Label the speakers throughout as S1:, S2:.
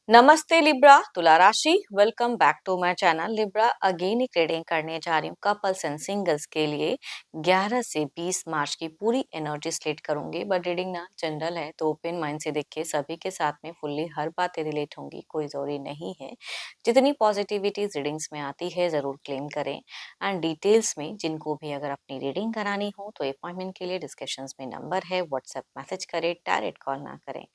S1: नमस्ते लिब्रा, तुला राशि welcome back to my channel Libra. Again एक रीडिंग करने जा रही हूँ कपल्स एंड सिंगल्स के लिए 11 से 20 मार्च की पूरी एनर्जी स्लेट करूंगी। बट रीडिंग ना जनरल है तो ओपन माइंड से देखिए, सभी के साथ में फुल्ली हर बातें रिलेट होंगी, कोई जरूरी नहीं है। जितनी पॉजिटिविटी रीडिंग्स में आती है जरूर क्लेम करें। एंड डिटेल्स में जिनको भी अगर अपनी रीडिंग करानी हो तो अपॉइंटमेंट के लिए डिस्कशंस में नंबर है, व्हाट्सएप मैसेज करें, डायरेक्ट कॉल ना करें।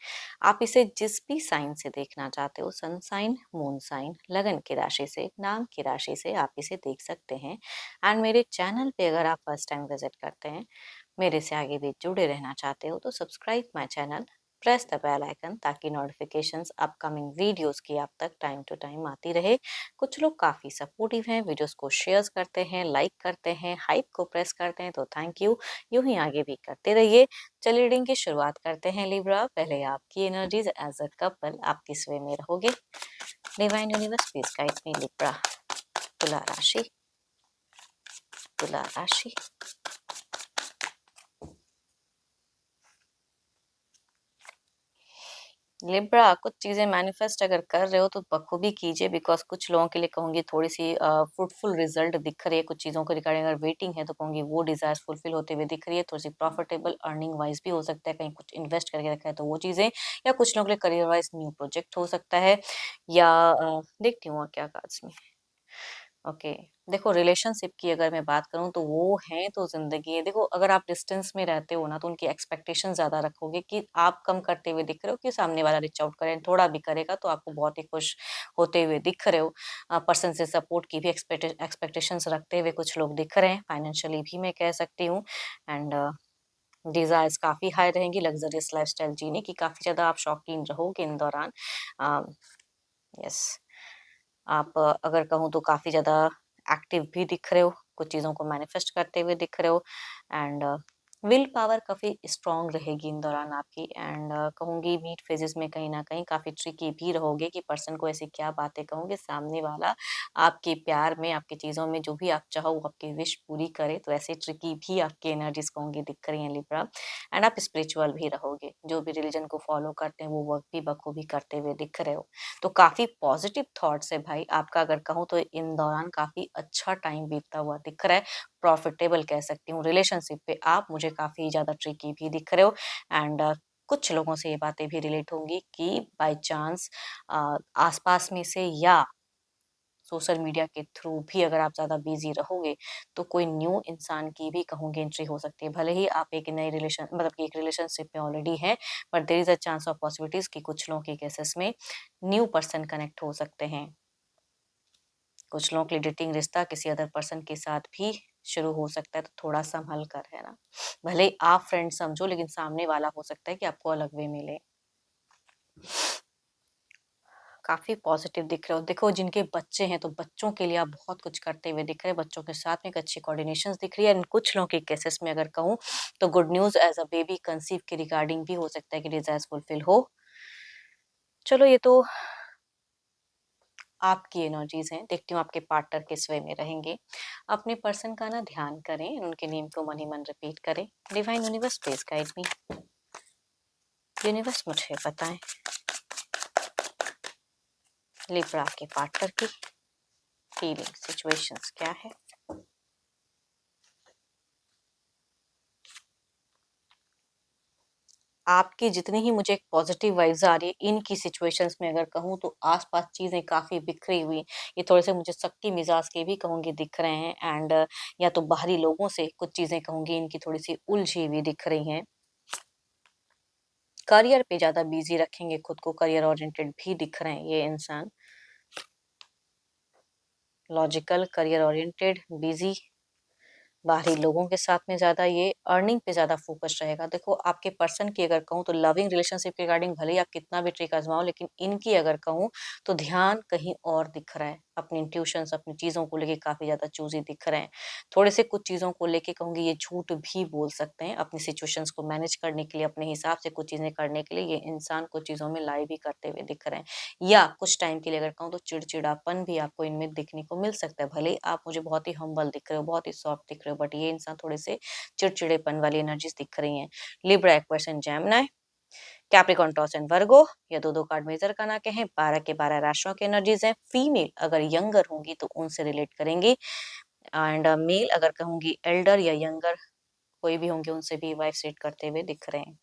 S1: आप इसे जिस भी साइन से देखना चाहते हो, सन साइन, मून साइन, लगन की राशि से, नाम की राशि से आप इसे देख सकते हैं। एंड मेरे चैनल पे अगर आप फर्स्ट टाइम विजिट करते हैं, मेरे से आगे भी जुड़े रहना चाहते हो तो subscribe my channel, press the bell icon ताकि नोटिफिकेशंस अपकमिंग वीडियोस की आप तक टाइम टू टाइम आती रहे। कुछ लोग काफ़ी सपोर्टिव हैं, वीडियोस को शेयर करते हैं, लाइक करते हैं, हाइप को प्रेस करते हैं, तो थैंक यू। यूं ही आगे भी करते रहिए। चलिए रीडिंग की शुरुआत करते हैं लिब्रा। पहले आपकी एनर्जीज एज अ कपल आप किस वे में रहोगे। Divine universe please guide me Libra. तुला राशि, तुला राशि। लिब्रा, कुछ चीजें मैनिफेस्ट अगर कर रहे हो तो बखूबी कीजिए, बिकॉज कुछ लोगों के लिए कहूंगी थोड़ी सी फ्रूटफुल रिजल्ट दिख रही है। कुछ चीजों को रिगार्डिंग अगर वेटिंग है तो कहूंगी वो डिजायर फुलफिल होते हुए दिख रही है। थोड़ी सी प्रॉफिटेबल अर्निंग वाइज भी हो सकता है, कहीं कुछ इन्वेस्ट करके रखा है तो वो चीजें, या कुछ लोगों के लिए करियर वाइज न्यू प्रोजेक्ट हो सकता है। या देखती हूँ और क्या कार्ड्स में। ओके, देखो रिलेशनशिप की अगर मैं बात करूं तो वो है तो जिंदगी है। देखो अगर आप डिस्टेंस में रहते हो ना तो उनकी एक्सपेक्टेशन ज्यादा रखोगे कि आप कम करते हुए दिख रहे हो कि सामने वाला रीच आउट करे, थोड़ा भी करेगा तो आपको बहुत ही खुश होते हुए दिख रहे हो। पर्सन से सपोर्ट की भी एक्सपेक्टेशंस रखते हुए कुछ लोग दिख रहे हैं। फाइनेंशियली भी मैं कह सकती हूँ। एंड डिजायर्स काफी हाई रहेंगी, लग्जरियस लाइफस्टाइल जीने की काफी ज्यादा आप शौकीन रहोगे इन दौरान। यस, आप अगर कहूँ तो काफ़ी ज़्यादा एक्टिव भी दिख रहे हो, कुछ चीज़ों को मैनिफेस्ट करते हुए दिख रहे हो। एंड विल पावर काफ़ी स्ट्रांग रहेगी इन दौरान आपकी। एंड कहूँगी मीट फेजेस में कहीं ना कहीं काफ़ी ट्रिकी भी रहोगे कि पर्सन को ऐसी क्या बातें कहूँगे सामने वाला आपके प्यार में, आपकी चीज़ों में जो भी आप चाहो वो आपकी विश पूरी करे। तो ऐसे ट्रिकी भी आपकी एनर्जीज कहूँगी दिख रही हैं लिब्रा। एंड आप स्पिरिचुअल भी रहोगे, जो भी रिलीजन को फॉलो करते हैं वो वर्क भी बखूबी करते हुए दिख रहे हो। तो काफी पॉजिटिव थॉट्स है भाई आपका। अगर कहूँ तो इन दौरान काफी अच्छा टाइम बीतता हुआ दिख रहा है। प्रॉफिटेबल कह सकती हूँ। रिलेशनशिप पे आप मुझे काफी ज्यादा ट्रिकी भी दिख रहे हो। एंड कुछ लोगों से ये बातें भी रिलेट होंगी कि बाय चांस आसपास में से या सोशल मीडिया के थ्रू भी अगर आप ज़्यादा बिजी रहोगे तो कोई न्यू इंसान की भी कहूँगी एंट्री हो सकती है। भले ही आप एक नई रिलेशन मतलब कि एक रिलेशनशिप में ऑलरेडी हैं, but there is a chance of possibilities कि कुछ लोगों के केसेस में न्यू पर्सन कनेक्ट हो सकते हैं। कुछ लोगों के लिए डेटिंग रिश्ता किसी अदर पर्सन के साथ भी शुरू हो सकता है, तो थोड़ा संभल कर है ना। भले ही आप फ्रेंड समझो लेकिन सामने वाला हो सकता है कि आपको अलग वे मिले। काफ़ी पॉजिटिव दिख रहे हो। देखो जिनके बच्चे हैं तो बच्चों के लिए आप बहुत कुछ करते हुए दिख रहे हैं। बच्चों के साथ में एक अच्छी कोऑर्डिनेशंस दिख रही है। एंड कुछ लोगों के केसेस में अगर कहूँ तो good news as a baby conceive के रिगार्डिंग भी हो सकता है कि डिज़ायर्स फुलफिल हो। चलो ये तो आपकी एनर्जीज़ हैं। देखती हूँ आपके पार्टनर किस वे में रहेंगे। अपने पर्सन का ना ध्यान करें, उनके नेम को मन ही मन रिपीट करें। Divine universe please guide me. Universe मुझे बताएं लिब्रा के पार्टनर की फीलिंग सिचुएशंस क्या है। आपकी जितनी ही मुझे एक पॉजिटिव वाइब्स आ रही है इनकी सिचुएशंस में अगर कहूँ तो आसपास चीजें काफी बिखरी हुई, ये थोड़े से मुझे सख्ती मिजाज के भी कहूंगी दिख रहे हैं। एंड या तो बाहरी लोगों से कुछ चीजें कहूंगी इनकी थोड़ी सी उलझी हुई दिख रही हैं। करियर पे ज्यादा बिजी रखेंगे खुद को, करियर ओरिएंटेड भी दिख रहे हैं ये इंसान। लॉजिकल, करियर ओरिएंटेड, बिजी, बाहरी लोगों के साथ में ज्यादा ये अर्निंग पे ज्यादा फोकस रहेगा। देखो आपके पर्सन की अगर कहूँ तो लविंग रिलेशनशिप के रिगार्डिंग भले ही आप कितना भी ट्रिक आजमाओ, लेकिन इनकी अगर कहूँ तो ध्यान कहीं और दिख रहा है। अपनी इंट्यूशंस, अपनी चीजों को लेके काफी ज्यादा चूजी दिख रहे हैं। थोड़े से कुछ चीजों को लेके कहूंगी ये झूठ भी बोल सकते हैं अपनी सिचुएशंस को मैनेज करने के लिए, अपने हिसाब से कुछ चीजें करने के लिए ये इंसान कुछ चीजों में लाई भी करते हुए दिख रहे हैं। या कुछ टाइम के लिए अगर कहूँ तो चिड़चिड़ापन भी आपको इनमें दिखने को मिल सकता है। भले ही आप मुझे बहुत ही हम्बल दिख रहे हो, बहुत ही सॉफ्ट दिख रहे हो, बट ये इंसान थोड़े से चिड़चिड़ेपन वाली एनर्जीज दिख रही हैं। लिब्रा एक person Gemini, Capricorn, toss and वर्गो, ये दो दो कार्ड मेजर करना के हैं। 12 के 12 राशियों की एनर्जीज हैं। फीमेल अगर यंगर होंगी तो उनसे रिलेट करेंगी, एंड मेल अगर कहूंगी एल्डर या यंगर कोई भी होंगे उनसे भी वाइफ सेट करते हुए दिख रहे हैं।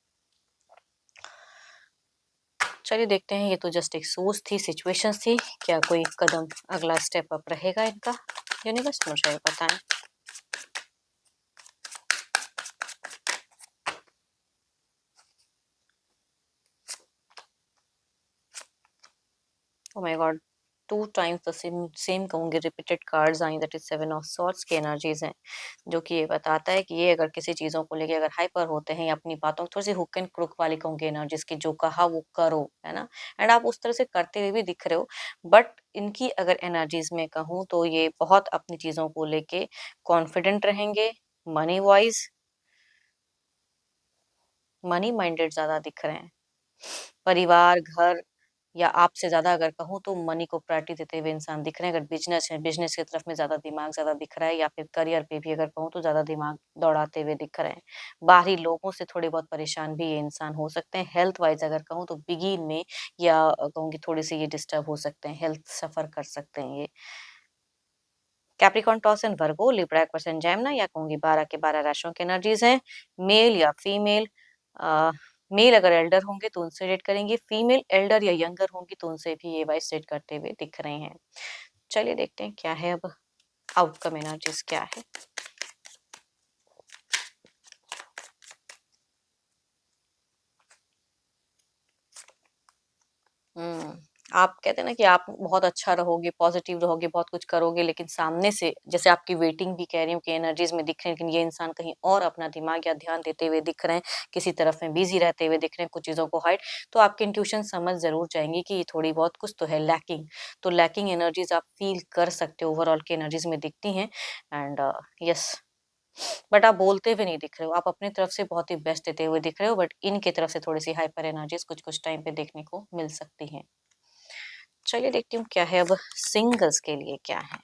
S1: चलिए देखते हैं, ये तो जस्ट एक सोच थी, सिचुएशंस थी, क्या कोई कदम अगला स्टेप अप रहेगा इनका? यूनिवर्स मुझे बताएं। Oh my god, two times the same same कहूंगी repeated cards I, that is 7 of swords की एनर्जीज हैं, जो कि ये बताता है कि ये अगर किसी चीजों को लेके अगर हाइपर होते हैं या अपनी बातों को थोड़ी सी हुक एंड क्रुक वाली कहूंगी एनर्जीज की, जो कहा वो करो, है ना, एंड आप उस तरह से करते हुए भी दिख रहे हो। बट इनकी अगर एनर्जीज में कहूँ तो ये बहुत अपनी चीजों को लेके कॉन्फिडेंट रहेंगे। मनी वाइज मनी माइंडेड ज्यादा दिख रहे हैं। परिवार, घर या आपसे ज्यादा अगर कहूँ तो मनी को प्रायोरिटी देते हुए इंसान दिख रहे हैं। अगर बिजनेस है, बिजनेस की तरफ में ज्यादा दिमाग ज्यादा दिख रहा है, या फिर करियर पे भी अगर कहूँ तो ज्यादा दिमाग दौड़ाते हुए दिख रहे हैं। बाहरी लोगों से थोड़े बहुत परेशान भी ये इंसान हो सकते हैं। हेल्थ वाइज अगर कहूँ तो बिगिन में या कहूँ कि थोड़ी सी ये डिस्टर्ब हो सकते हैं, हेल्थ सफर कर सकते हैं ये। Capricorn, toss and Virgo, Libra, Aquarius and Gemini, या कहूंगी 12 के 12 राशियों की एनर्जीज हैं। मेल या फीमेल, मेल अगर एल्डर होंगे तो उनसे रेट करेंगे, फीमेल एल्डर या यंगर होंगी तो उनसे भी ये वाइस रेट करते हुए दिख रहे हैं। चलिए देखते हैं क्या है अब आउटकम एनर्जीज क्या है। हुँ। आप कहते हैं ना कि आप बहुत अच्छा रहोगे, पॉज़िटिव रहोगे, बहुत कुछ करोगे, लेकिन सामने से जैसे आपकी वेटिंग भी कह रही हूँ कि एनर्जीज़ में दिख रहे हैं, लेकिन ये इंसान कहीं और अपना दिमाग या ध्यान देते हुए दिख रहे हैं, किसी तरफ में बिज़ी रहते हुए दिख रहे हैं, कुछ चीज़ों को हाइड, तो आपकी इंट्यूशन समझ ज़रूर जाएँगी कि ये थोड़ी बहुत कुछ तो है लैकिंग। तो लैकिंग एनर्जीज़ आप फ़ील कर सकते हो, ओवरऑल की एनर्जीज़ में दिखती हैं, एंड येस, बट आप बोलते हुए नहीं दिख रहे हो, आप अपनी तरफ से बहुत ही बेस्ट देते हुए दिख रहे हो, बट इनकी तरफ से थोड़ी-सी हाइपर एनर्जीज़ कुछ-कुछ टाइम पे देखने को मिल सकती हैं। चलिए देखती हूँ क्या है अब सिंगल्स के लिए क्या है।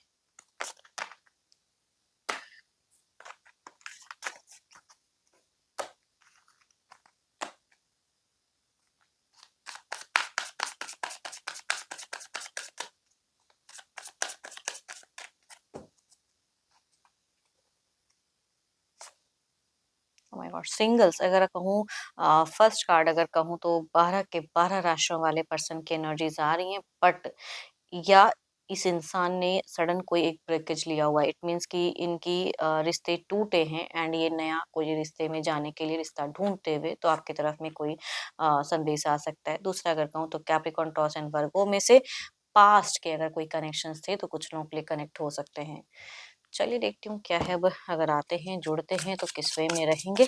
S1: ओह माय गॉड, सिंगल्स अगर कहूँ, फर्स्ट कार्ड अगर कहूँ तो 12 के 12 राशियों वाले पर्सन की एनर्जीज आ रही हैं, बट या इस इंसान ने सडन कोई एक ब्रेकेज लिया हुआ है। इट मीन्स कि इनकी रिश्ते टूटे हैं, एंड ये नया कोई रिश्ते में जाने के लिए रिश्ता ढूंढते हुए तो आपकी तरफ में कोई संदेश आ सकता है। दूसरा अगर कहूँ तो कैप्रिकॉर्न, टॉस एंड वर्गो में से पास्ट के अगर कोई कनेक्शंस थे तो कुछ लोगों के लिए कनेक्ट हो सकते हैं। चलिए देखती हूँ क्या है अब, अगर आते हैं जुड़ते हैं तो किस वे में रहेंगे,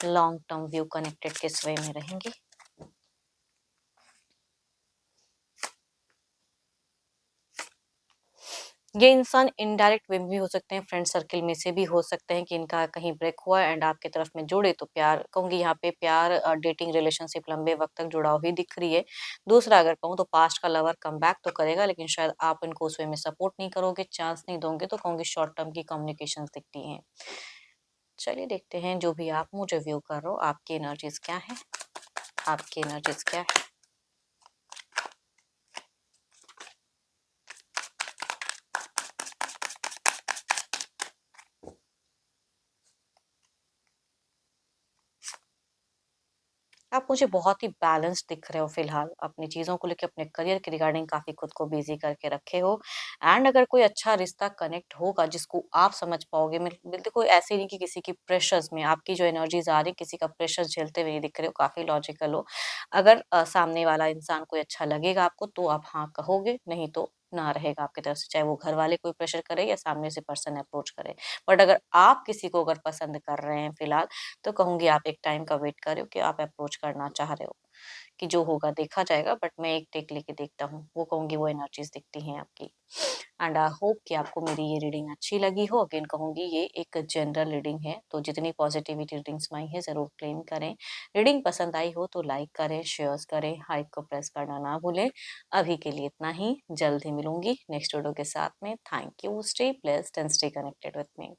S1: लॉन्ग टर्म व्यू कनेक्टेड किस वे में रहेंगे। ये इंसान इनडायरेक्ट वे में भी हो सकते हैं, फ्रेंड सर्कल में से भी हो सकते हैं कि इनका कहीं ब्रेक हुआ एंड आपकी तरफ में जुड़े तो प्यार कहूंगी, यहाँ पे प्यार डेटिंग रिलेशनशिप लंबे वक्त तक जुड़ा हुई दिख रही है। दूसरा अगर कहूँ तो पास्ट का लवर कम बैक तो करेगा, लेकिन शायद आप इनको उस वे में सपोर्ट नहीं करोगे, चांस नहीं दोगे, तो कहूंगी शॉर्ट टर्म की कम्युनिकेशन दिखती हैं। चलिए देखते हैं, जो भी आप मुझे व्यू कर रहे हो आपकी एनर्जीज क्या है, आपकी एनर्जीज क्या है। आप मुझे बहुत ही बैलेंस्ड दिख रहे हो फिलहाल, अपनी चीज़ों को लेके, अपने करियर के रिगार्डिंग काफ़ी खुद को बिज़ी करके रखे हो, एंड अगर कोई अच्छा रिश्ता कनेक्ट होगा जिसको आप समझ पाओगे, देखो ऐसे नहीं कि किसी की प्रेशर्स में आपकी जो एनर्जीज़ आ रही है, किसी का प्रेशर झेलते हुए नहीं दिख रहे हो, काफ़ी लॉजिकल हो। अगर सामने वाला इंसान कोई अच्छा लगेगा आपको तो आप हाँ कहोगे, नहीं तो ना रहेगा आपकी तरफ से, चाहे वो घर वाले कोई प्रेशर करे या सामने से पर्सन अप्रोच करे। बट अगर आप किसी को अगर पसंद कर रहे हैं फिलहाल, तो कहूँगी आप एक टाइम का वेट कर रहे हो कि आप अप्रोच करना चाह रहे हो, कि जो होगा देखा जाएगा, बट मैं एक टेक लेके देखता हूँ, वो कहूँगी वो एनर्जीज दिखती हैं आपकी। एंड आई होप कि आपको मेरी ये रीडिंग अच्छी लगी हो। अगेन कहूँगी ये एक जनरल रीडिंग है, तो जितनी पॉजिटिविटी रीडिंग्स में आई है ज़रूर क्लेम करें। रीडिंग पसंद आई हो तो लाइक करें, शेयर्स करें, हाइप को प्रेस करना ना भूलें। अभी के लिए इतना ही, जल्द ही मिलूंगी नेक्स्ट वीडियो के साथ में। Thank you, stay blessed and stay connected with me.